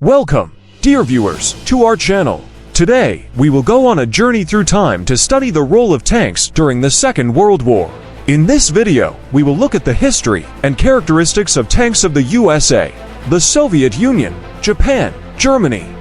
Welcome, dear viewers, to our channel. Today, we will go on a journey through time to study the role of tanks during the Second World War. In this video, we will look at the history and characteristics of tanks of the USA, the Soviet Union, Japan, Germany,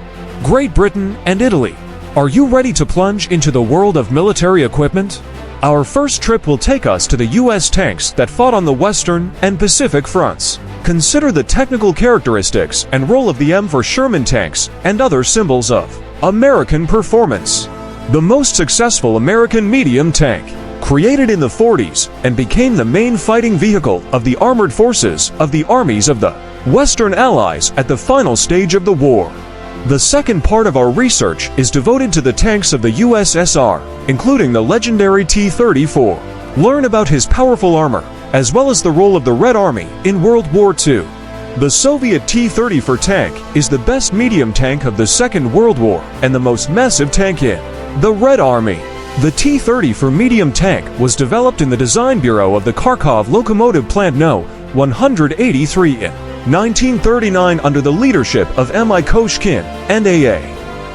Great Britain, and Italy. Are you ready to plunge into the world of military equipment? Our first trip will take us to the US tanks that fought on the Western and Pacific fronts. Consider the technical characteristics and role of the M4 Sherman tanks and other symbols of American performance. The most successful American medium tank, created in the 40s and became the main fighting vehicle of the armored forces of the armies of the Western Allies at the final stage of the war. The second part of our research is devoted to the tanks of the USSR, including the legendary T-34. Learn about his powerful armor, as well as the role of the Red Army in World War II. The Soviet T-34 tank is the best medium tank of the Second World War and the most massive tank in the Red Army. The T-34 medium tank was developed in the Design Bureau of the Kharkov Locomotive Plant No. 183 in 1939 under the leadership of M.I. Koshkin and A.A.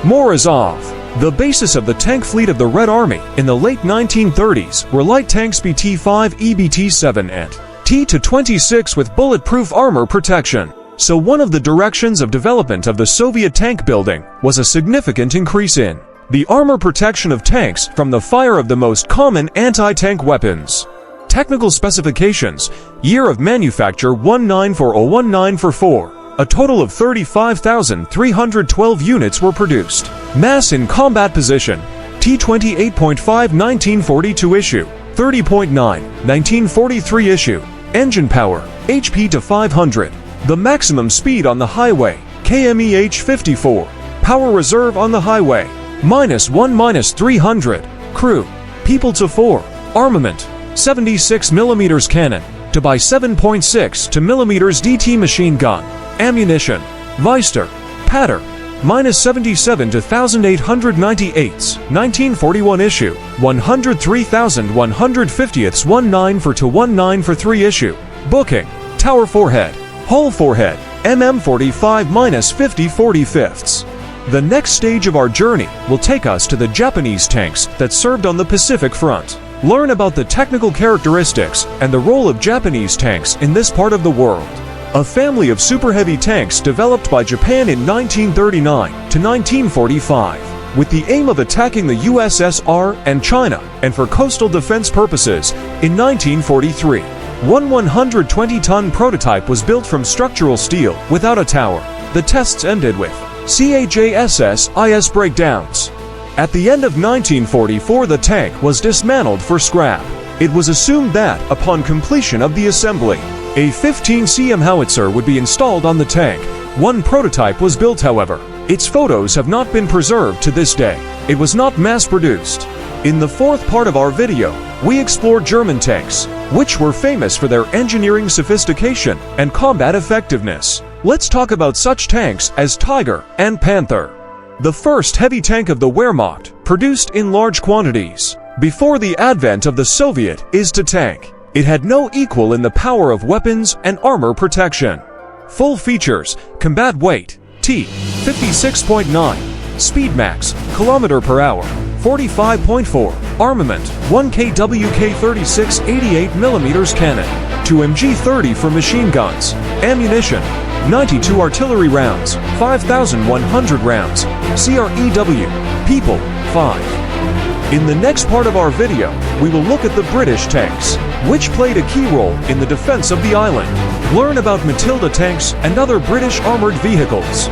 Morozov. The basis of the tank fleet of the Red Army in the late 1930s were light tanks BT-5, EBT-7 and T-26 with bulletproof armor protection. So one of the directions of development of the Soviet tank building was a significant increase in the armor protection of tanks from the fire of the most common anti-tank weapons. Technical specifications: year of manufacture 1940-1944. A total of 35,312 units were produced. Mass in combat position: T-28.5 1942 issue, 30.9 1943 issue. Engine power: HP to 500. The maximum speed on the highway: kmh 54. Power reserve on the highway: -1 -300. Crew: people to 4. Armament: 76 mm cannon to by 7.6 mm DT machine gun. Ammunition: Meister, Patter, -77 to 1898, 1941 issue, 103,150ths 19 issue. Booking: tower forehead, hull forehead, mm45 -50 45ths. The next stage of our journey will take us to the Japanese tanks that served on the Pacific Front. Learn about the technical characteristics and the role of Japanese tanks in this part of the world. A family of super heavy tanks developed by Japan in 1939 to 1945, with the aim of attacking the USSR and China, and for coastal defense purposes. In 1943, one 120-ton prototype was built from structural steel without a tower. The tests ended with CHASS-IS breakdowns. At the end of 1944, the tank was dismantled for scrap. It was assumed that, upon completion of the assembly, a 15 cm howitzer would be installed on the tank. One prototype was built, however. Its photos have not been preserved to this day. It was not mass-produced. In the fourth part of our video, we explore German tanks, which were famous for their engineering sophistication and combat effectiveness. Let's talk about such tanks as Tiger and Panther. The first heavy tank of the Wehrmacht, produced in large quantities before the advent of the Soviet is-to tank. It had no equal in the power of weapons and armor protection. Full features: combat weight, T, 56.9, speed max, kilometer per hour, 45.4, armament, 1 kWk 36 88mm cannon, 2 MG30 for machine guns, ammunition, 92 artillery rounds, 5,100 rounds, CREW, people, 5. In the next part of our video, we will look at the British tanks, which played a key role in the defense of the island. Learn about Matilda tanks and other British armored vehicles.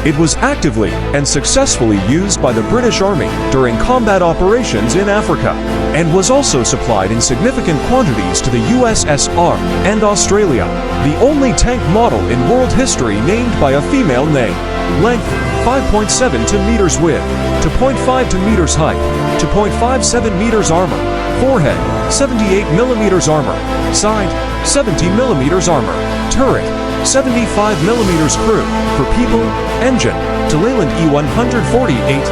It was actively and successfully used by the British Army during combat operations in Africa, and was also supplied in significant quantities to the USSR and Australia. The only tank model in world history named by a female name. Length: 5.7 meters width, to 0.5 meters height, to 0.57 meters armor. Forehead: 78 mm armor. Side: 70 mm armor. Turret: 75 mm crew, for people. Engine: to Leyland E148,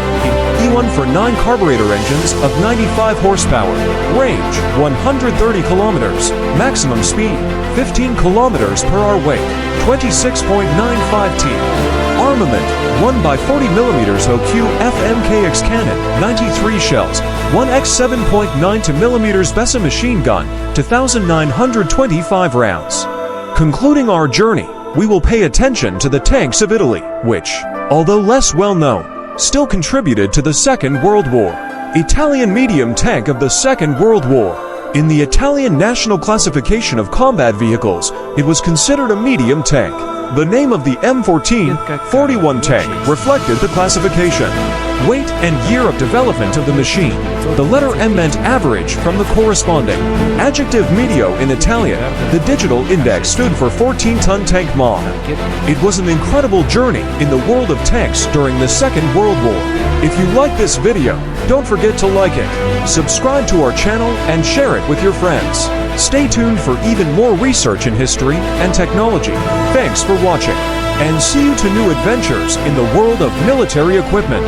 E1 for 9 carburetor engines of 95 horsepower. Range: 130 kilometers. Maximum speed: 15 kilometers per hour. Weight: 26.95 t. Armor Armament: 1x40mm OQ FMKX cannon, 93 shells, 1x7.92mm Besa machine gun, 2,925 rounds. Concluding our journey, we will pay attention to the tanks of Italy, which, although less well known, still contributed to the Second World War. Italian medium tank of the Second World War. In the Italian national classification of combat vehicles, it was considered a medium tank. The name of the M1441 tank reflected the classification. Weight and year of development of the machine. The letter M meant average from the corresponding adjective medio in Italian. The digital index stood for 14-ton tank mod. It was an incredible journey in the world of tanks during the Second World War. If you like this video, don't forget to like it, subscribe to our channel, and share it with your friends. Stay tuned for even more research in history and technology. Thanks for watching, and see you to new adventures in the world of military equipment.